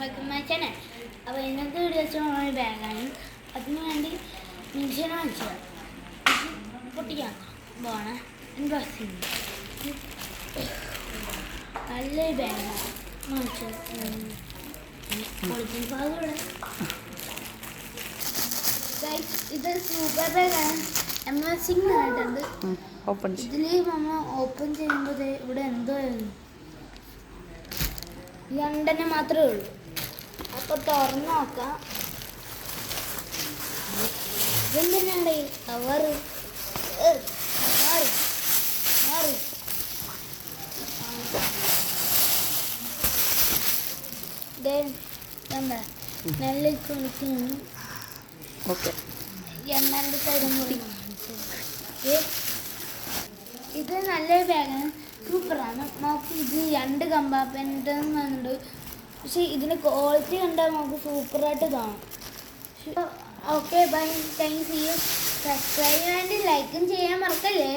Welcome my channel. അപ്പോൾ ഇന്നത്തെ video വെച്ചാൽ ബാഗാണ്. അതിന് വേണ്ടി മിഷീനെ വാങ്ങിച്ചത് പൊട്ടിക്കാൻ പോകണം. ബസ്സിന് നല്ലൊരു ബാഗാണ് വാങ്ങിച്ചത്. പൊളിച്ചിങ് ഭാഗം ഇത് സൂപ്പർ ബാഗാണ്. എംഎസ്സിങ് ആയിട്ടുണ്ട്. ഇതിൽ നമ്മൾ ഓപ്പൺ ചെയ്യുമ്പോൾ ഇവിടെ എന്തോ രണ്ടെണ്ണം മാത്രമേ ഉള്ളൂ. അപ്പോൾ തുറന്ന് നോക്കാം. ഇതെന്തിനാണ് കവറ് മാറി എന്താ നല്ല കുളിക്കുന്നു. രണ്ടാമത്തെ സൈഡും കൂടി ഇത് നല്ലൊരു ബാഗാണ്, സൂപ്പറാണ്. നമുക്ക് ഇത് 2 കമ്പാർട്ട്മെൻ്റ് വന്നിട്ടുണ്ട്. പക്ഷേ ഇതിന് ക്വാളിറ്റി കണ്ടാൽ നമുക്ക് സൂപ്പറായിട്ട് തോന്നും. Okay bye, thanks. സബ്സ്ക്രൈബ് ചെയ്യാൻ വേണ്ടി ലൈക്കും ചെയ്യാൻ മറക്കല്ലേ.